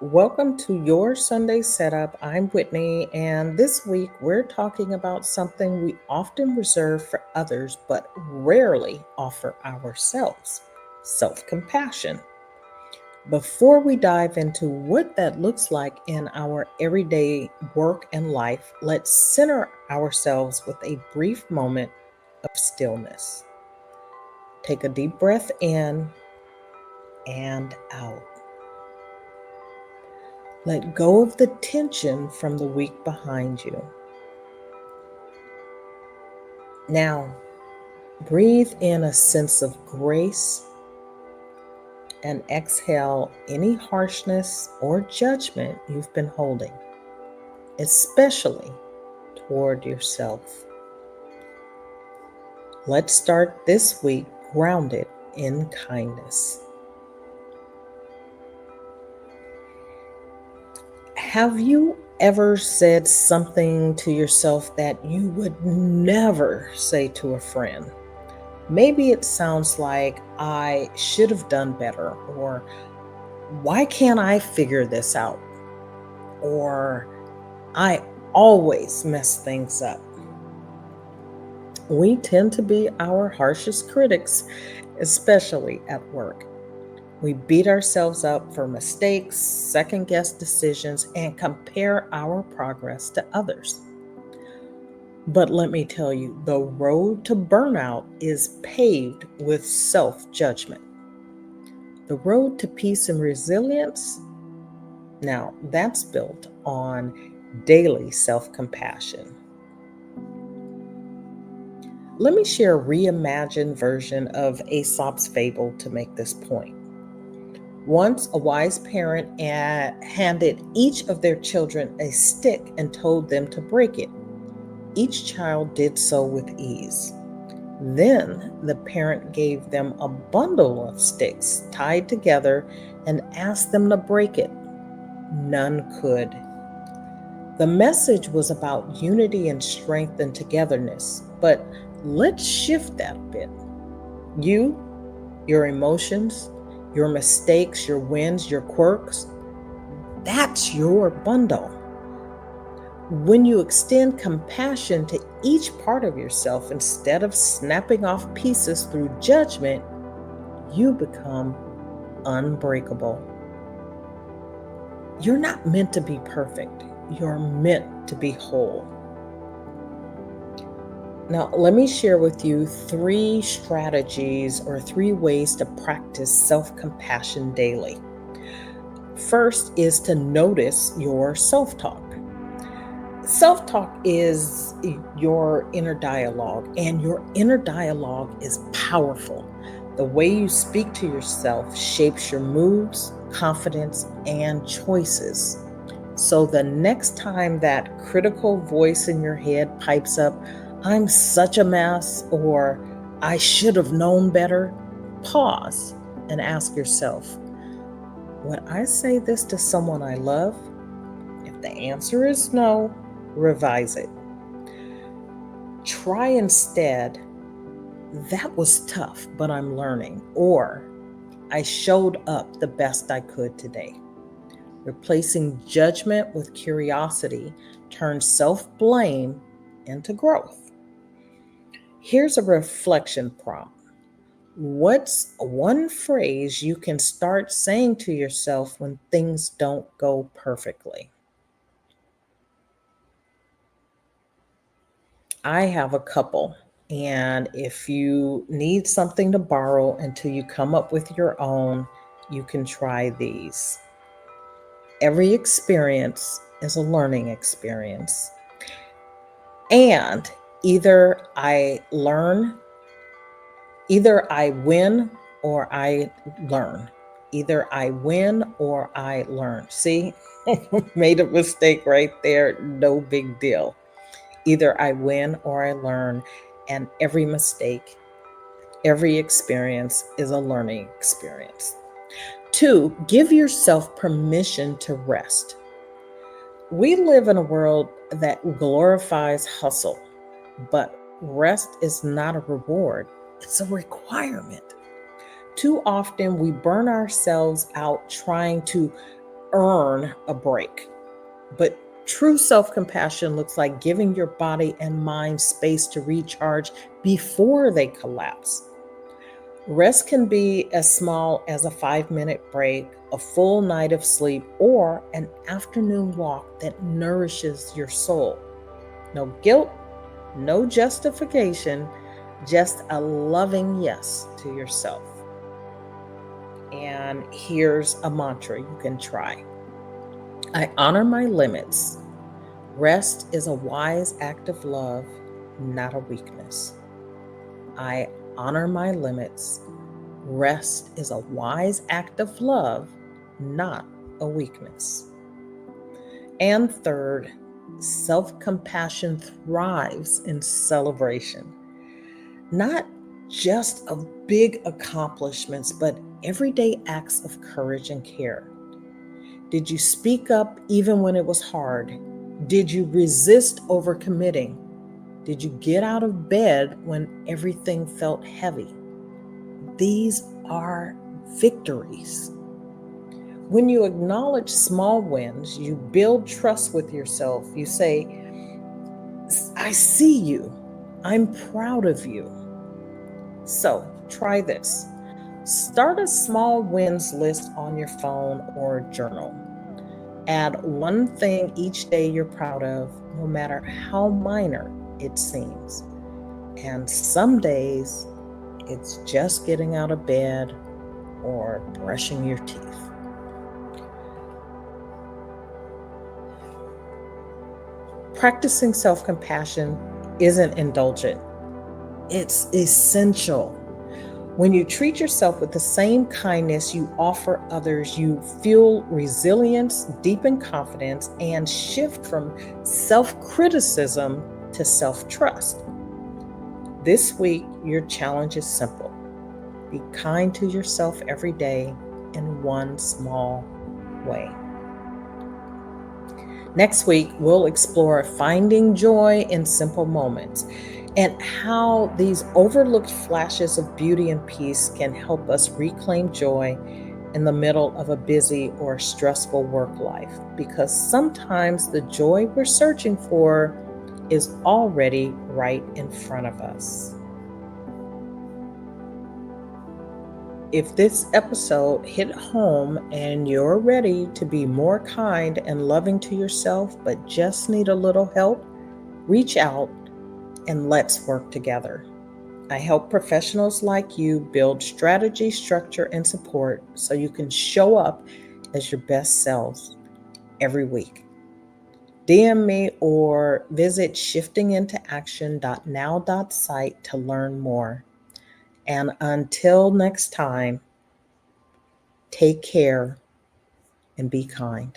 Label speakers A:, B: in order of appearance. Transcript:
A: Welcome to your Sunday setup. I'm Whitney, and this week we're talking about something we often reserve for others but rarely offer ourselves: self compassion. Before we dive into what that looks like in our everyday work and life, let's center ourselves with a brief moment of stillness. Take a deep breath in and out. Let go of the tension from the week behind you. Now, breathe in a sense of grace and exhale any harshness or judgment you've been holding, especially toward yourself. Let's start this week grounded in kindness. Have you ever said something to yourself that you would never say to a friend? Maybe it sounds like, I should have done better, or why can't I figure this out? Or I always mess things up. We tend to be our harshest critics, especially at work. We beat ourselves up for mistakes, second guess decisions, and compare our progress to others. But let me tell you, the road to burnout is paved with self judgment. The road to peace and resilience, now that's built on daily self compassion. Let me share a reimagined version of Aesop's fable to make this point. Once, a wise parent handed each of their children a stick and told them to break it. Each child did so with ease. Then the parent gave them a bundle of sticks tied together and asked them to break it. None could. The message was about unity and strength and togetherness, but let's shift that a bit. You, your emotions, your mistakes, your wins, your quirks, that's your bundle. When you extend compassion to each part of yourself instead of snapping off pieces through judgment, you become unbreakable. You're not meant to be perfect. You're meant to be whole. Now, let me share with you three strategies or three ways to practice self compassion daily. First is to notice your self talk. Self talk is your inner dialogue, and your inner dialogue is powerful. The way you speak to yourself shapes your moods, confidence, and choices. So the next time that critical voice in your head pipes up, I'm such a mess, or I should have known better, pause and ask yourself, would I say this to someone I love? If the answer is no, revise it. Try instead, that was tough, but I'm learning, or I showed up the best I could today. Replacing judgment with curiosity turns self blame into growth. Here's a reflection prompt. What's one phrase you can start saying to yourself when things don't go perfectly? I have a couple. And if you need something to borrow until you come up with your own, you can try these. Every experience is a learning experience. And either I learn, either I win or I learn. Either I win or I learn. See, made a mistake right there. No big deal. Either I win or I learn. And every mistake, every experience is a learning experience. Two, give yourself permission to rest. We live in a world that glorifies hustle, but rest is not a reward, it's a requirement. Too often we burn ourselves out trying to earn a break. But true self-compassion looks like giving your body and mind space to recharge before they collapse. Rest can be as small as a 5-minute break, a full night of sleep, or an afternoon walk that nourishes your soul. No guilt, no justification, just a loving yes to yourself. And here's a mantra you can try. I honor my limits. Rest is a wise act of love, not a weakness. I honor my limits. Rest is a wise act of love, not a weakness. And third, self-compassion thrives in celebration, not just of big accomplishments, but everyday acts of courage and care. Did you speak up even when it was hard? Did you resist overcommitting? Did you get out of bed when everything felt heavy? These are victories. When you acknowledge small wins, you build trust with yourself. You say, I see you. I'm proud of you. So try this. Start a small wins list on your phone or journal. Add one thing each day you're proud of, no matter how minor it seems. And some days, it's just getting out of bed or brushing your teeth. Practicing self-compassion isn't indulgent. It's essential. When you treat yourself with the same kindness you offer others, you feel resilience, deepen confidence, and shift from self-criticism to self-trust. This week, your challenge is simple. Be kind to yourself every day in one small way. Next week, we'll explore finding joy in simple moments and how these overlooked flashes of beauty and peace can help us reclaim joy in the middle of a busy or stressful work life. Because sometimes the joy we're searching for is already right in front of us. If this episode hit home and you're ready to be more kind and loving to yourself, but just need a little help, reach out and let's work together. I help professionals like you build strategy, structure, and support so you can show up as your best selves every week. DM me or visit shiftingintoaction.now.site to learn more. And until next time, take care and be kind.